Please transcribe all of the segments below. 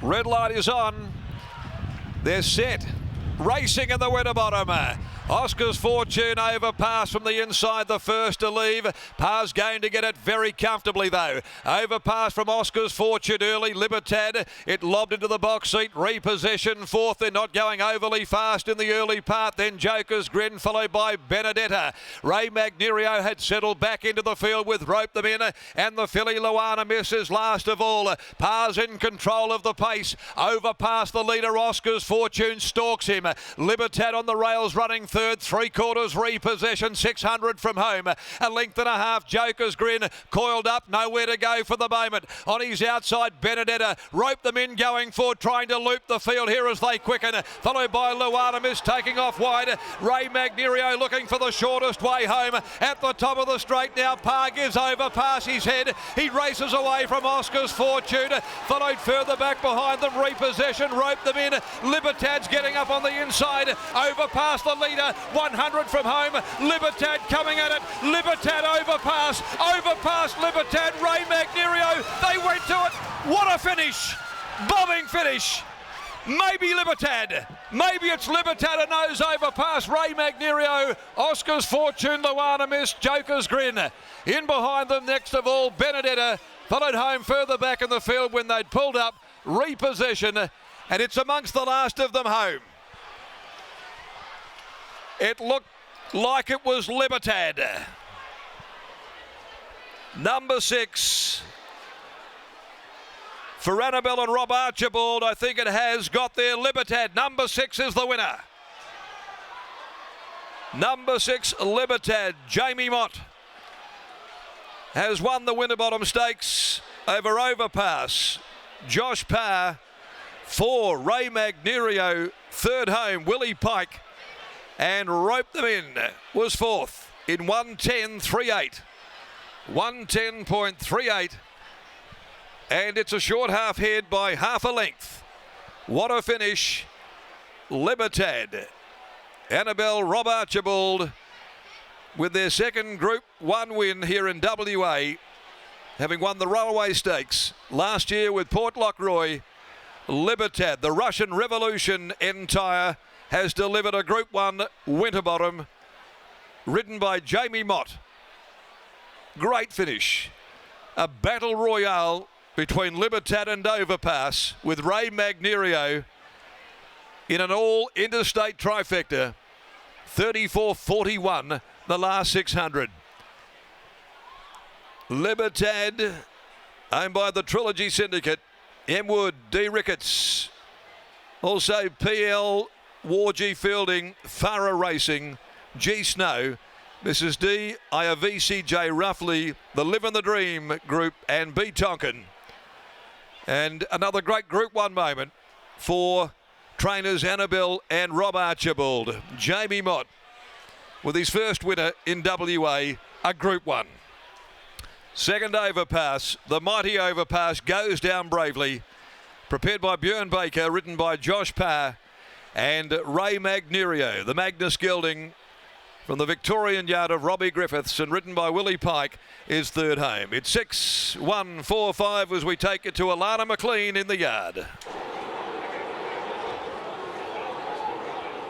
Red light is on. They're set. Racing in the Winterbottom. Oscar's Fortune overpass from the inside, the first to leave. Par's going to get it very comfortably though. Overpass from Oscar's Fortune early. Libertad, it lobbed into the box seat. Repossession fourth. They're not going overly fast in the early part. Then Joker's Grin followed by Benedetta. Ray Magnerio had settled back into the field with Rope Them In. And the filly Luana misses last of all. Par's in control of the pace. Overpass the leader. Oscar's Fortune stalks him. Libertad on the rails running third. Three-quarters repossession, 600 from home. A length and a half, Joker's Grin, coiled up, nowhere to go for the moment. On his outside, Benedetta, Rope Them In going forward, trying to loop the field here as they quicken. Followed by Luana Miss taking off wide. Ray Magnerio looking for the shortest way home. At the top of the straight now, Par gives over past his head. He races away from Oscar's Fortune. Followed further back behind them, repossession, Rope Them In. Libertad's getting up on the inside, over past the leader. 100 from home. Libertad coming at it. Libertad overpass Libertad. Ray Magnerio, they went to it. What a finish. Bobbing finish. Maybe Libertad. Maybe it's Libertad and nose overpass. Ray Magnerio. Oscar's Fortune, Luana Miss, Joker's Grin. In behind them, next of all, Benedetta. Followed home further back in the field when they'd pulled up. Repossession. And it's amongst the last of them home. It looked like it was Libertad. Number 6 for Annabelle and Rob Archibald. I think it has got there. Libertad. Number 6 is the winner. Number 6, Libertad. Jamie Mott has won the Winterbottom Stakes over Overpass. Josh Parr, 4. Ray Magnerio, third home. Willie Pike. And Rope Them In was fourth in 1:10.38. 1:10.38. And it's a short half head by half a length. What a finish. Libertad. Annabelle, Rob Archibald with their second Group 1 win here in WA, having won the Railway Stakes last year with Port Lockroy. Libertad, the Russian Revolution entire, has delivered a Group 1 Winterbottom, ridden by Jamie Mott. Great finish. A battle royale between Libertad and Overpass with Ray Magnerio in an all-interstate trifecta. 34.41 the last 600. Libertad, owned by the Trilogy Syndicate. M. Wood, D. Ricketts. Also PL War G Fielding, Farah Racing, G Snow, Mrs. D, IAVCJ Roughly, the Live in the Dream group, and B Tonkin. And another great Group 1 moment for trainers Annabelle and Rob Archibald. Jamie Mott with his first winner in WA, a Group 1. Second Overpass, the mighty Overpass, goes down bravely. Prepared by Björn Baker, ridden by Josh Parr and Ray Magnerio. The Magnus Gelding from the Victorian yard of Robbie Griffiths and ridden by Willie Pike is third home. It's 6-1-4-5 as we take it to Alana McLean in the yard.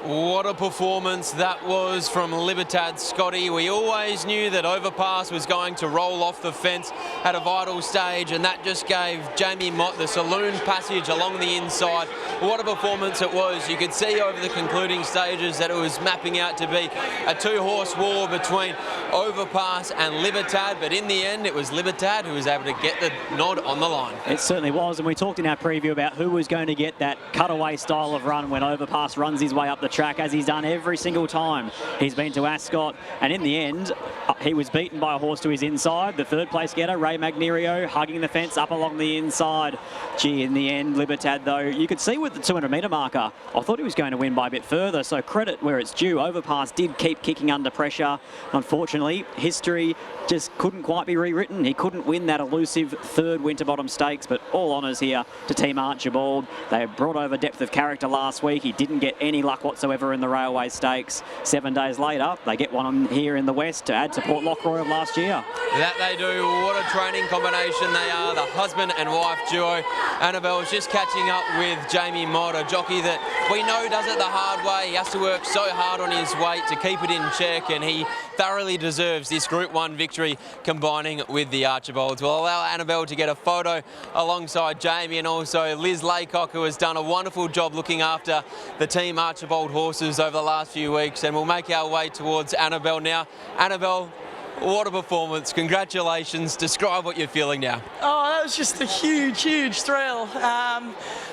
What a performance that was from Libertad, Scotty. We always knew that Overpass was going to roll off the fence at a vital stage, and that just gave Jamie Mott the saloon passage along the inside. What a performance it was. You could see over the concluding stages that it was mapping out to be a two-horse war between Overpass and Libertad, but in the end it was Libertad who was able to get the nod on the line. It certainly was, and we talked in our preview about who was going to get that cutaway style of run when Overpass runs his way up the track, as he's done every single time he's been to Ascot, and in the end he was beaten by a horse to his inside. The third place getter, Ray Magnerio, hugging the fence up along the inside. Gee, in the end, Libertad though, you could see with the 200 metre marker, I thought he was going to win by a bit further, so credit where it's due. Overpass did keep kicking under pressure. Unfortunately, history just couldn't quite be rewritten. He couldn't win that elusive third Winterbottom Stakes, but all honours here to Team Archibald. They brought over depth of character last week. He didn't get any luck whatsoever whatsoever in the Railway Stakes. 7 days later, they get one on here in the West to add to Port Lockroy of last year. That they do. What a training combination they are, the husband and wife duo. Annabelle's just catching up with Jamie Mott, a jockey that we know does it the hard way. He has to work so hard on his weight to keep it in check, and he thoroughly deserves this Group 1 victory combining with the Archibolds. We'll allow Annabelle to get a photo alongside Jamie, and also Liz Laycock, who has done a wonderful job looking after the Team Archibald horses over the last few weeks, and we'll make our way towards Annabelle now. Annabelle, what a performance. Congratulations. Describe what you're feeling now. Oh, that was just a huge, huge thrill.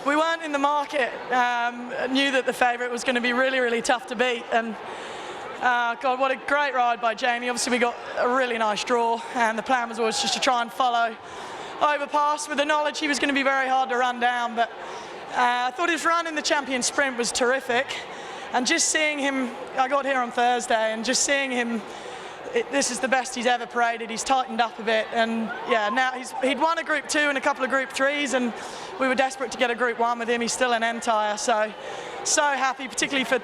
We weren't in the market. Knew that the favourite was going to be really, really tough to beat. And God, what a great ride by Jamie. Obviously, we got a really nice draw, and the plan was always just to try and follow Overpass with the knowledge he was going to be very hard to run down. But I thought his run in the Champion Sprint was terrific. And just seeing him, I got here on Thursday, and just seeing him, this is the best he's ever paraded. He's tightened up a bit, and yeah, now he'd won a Group 2 and a couple of Group 3s, and we were desperate to get a Group 1 with him. He's still an Entire, so happy, particularly for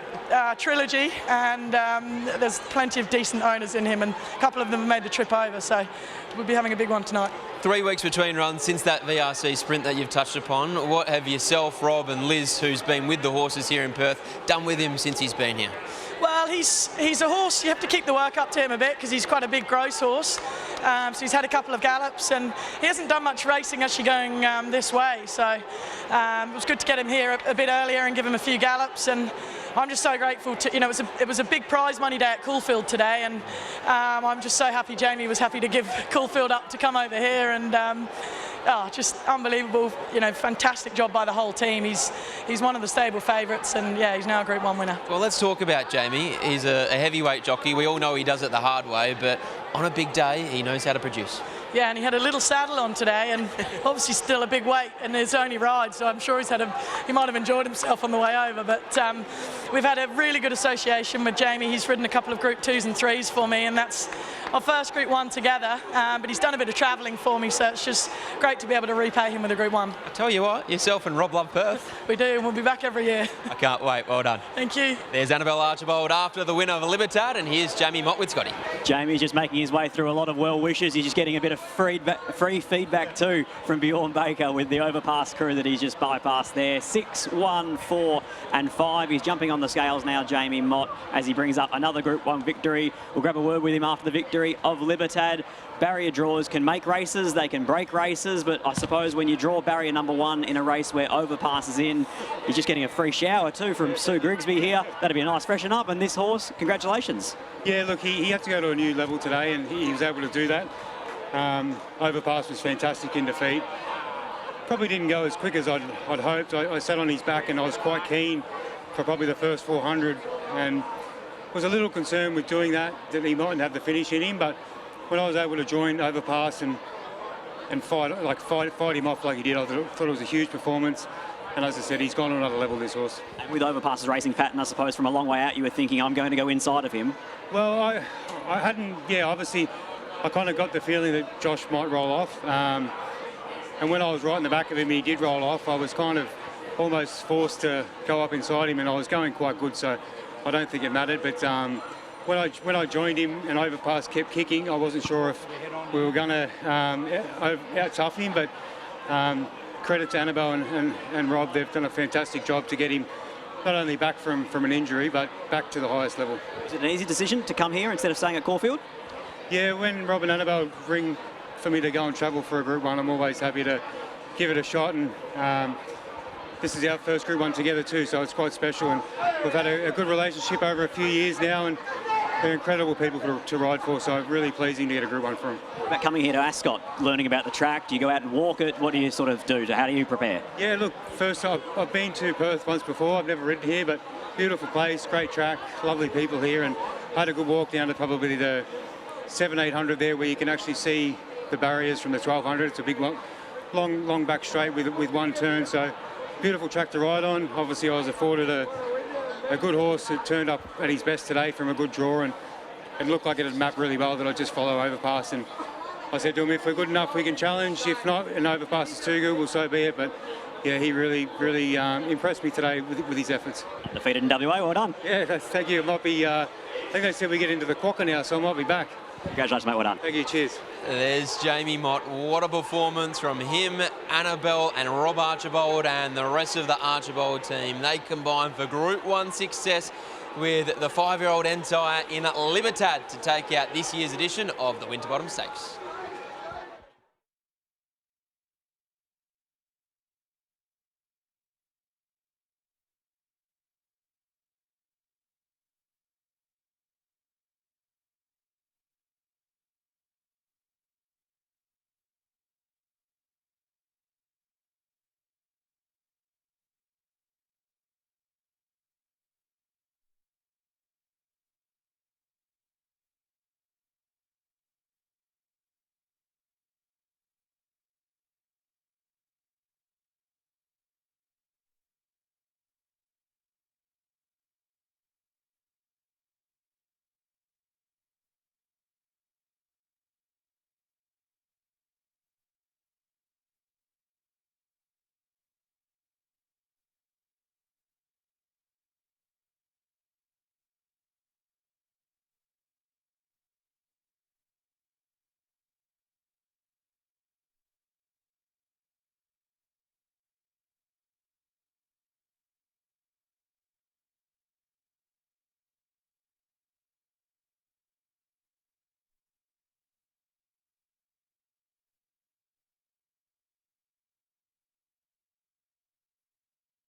Trilogy, and there's plenty of decent owners in him, and a couple of them have made the trip over, so we'll be having a big one tonight. 3 weeks between runs since that VRC sprint that you've touched upon. What have yourself, Rob and Liz, who's been with the horses here in Perth, done with him since he's been here? Well, he's a horse, you have to keep the work up to him a bit because he's quite a big gross horse. So he's had a couple of gallops, and he hasn't done much racing actually going this way. So it was good to get him here a bit earlier and give him a few gallops. And I'm just so grateful to, it was a big prize money day at Caulfield today, and I'm just so happy Jamie was happy to give Caulfield up to come over here, and just unbelievable, fantastic job by the whole team. He's one of the stable favourites, and yeah, he's now a Group 1 winner. Well, let's talk about Jamie. He's a heavyweight jockey. We all know he does it the hard way, but on a big day, he knows how to produce. Yeah, and he had a little saddle on today, and obviously still a big weight, and his only ride, so I'm sure he might have enjoyed himself on the way over. But we've had a really good association with Jamie. He's ridden a couple of Group 2s and 3s for me, and that's our first Group 1 together. But he's done a bit of travelling for me, so it's just great to be able to repay him with a Group 1. I tell you what, yourself and Rob love Perth. We do, and we'll be back every year. I can't wait. Well done. Thank you. There's Annabelle Archibald after the winner of Libertad, and here's Jamie Mott with Scotty. Jamie's just making his way through a lot of well wishes. He's just getting a bit of free feedback too from Bjorn Baker with the Overpass crew that he's just bypassed there. 6, 1, 4 and 5. He's jumping on the scales now, Jamie Mott, as he brings up another Group 1 victory. We'll grab a word with him after the victory of Libertad. Barrier draws can make races, they can break races, but I suppose when you draw barrier number 1 in a race where Overpass is in, he's just getting a free shower too from Sue Grigsby here. That'd be a nice freshen up, and this horse, congratulations. Yeah, look, he had to go to a new level today, and he was able to do that. Overpass was fantastic in defeat. Probably didn't go as quick as I'd hoped. I sat on his back, and I was quite keen for probably the first 400, and was a little concerned with doing that he mightn't have the finish in him. But when I was able to join Overpass and fight him off like he did, I thought it was a huge performance. And as I said, he's gone on another level, this horse. And with Overpass's racing pattern, I suppose from a long way out, you were thinking, I'm going to go inside of him. Well, I hadn't, obviously, I kind of got the feeling that Josh might roll off. And when I was right in the back of him, he did roll off. I was kind of almost forced to go up inside him, and I was going quite good, so I don't think it mattered. But when I joined him and Overpass kept kicking, I wasn't sure if we were going to out-tough him, but credit to Annabelle and Rob. They've done a fantastic job to get him not only back from an injury, but back to the highest level. Was it an easy decision to come here instead of staying at Caulfield? Yeah, when Rob and Annabelle ring for me to go and travel for a Group 1, I'm always happy to give it a shot. And this is our first Group 1 together too, so it's quite special. And we've had a good relationship over a few years now, and they're incredible people to ride for, so really pleasing to get a Group 1 from them. About coming here to Ascot, learning about the track, do you go out and walk it? What do you sort of do? How do you prepare? Yeah, look, first I've been to Perth once before. I've never ridden here, but beautiful place, great track, lovely people here, and I had a good walk down to probably the 700-800 there, where you can actually see the barriers from the 1200. It's a big long back straight with one turn, so beautiful track to ride on. Obviously I was afforded a good horse that turned up at his best today from a good draw, and it looked like it had mapped really well that I'd just follow Overpass. And I said to him, if we're good enough we can challenge, if not and Overpass is too good, well, so be it. But yeah, he really impressed me today with his efforts. Defeated in WA, well done. Yeah, thank you. It might be, I think they said we get into the quokka now, so I might be back. Congratulations, mate, well done. Thank you, cheers. There's Jamie Mott. What a performance from him, Annabelle and Rob Archibald and the rest of the Archibald team. They combined for Group 1 success with the 5-year-old Entire in Libertad to take out this year's edition of the Winterbottom Stakes.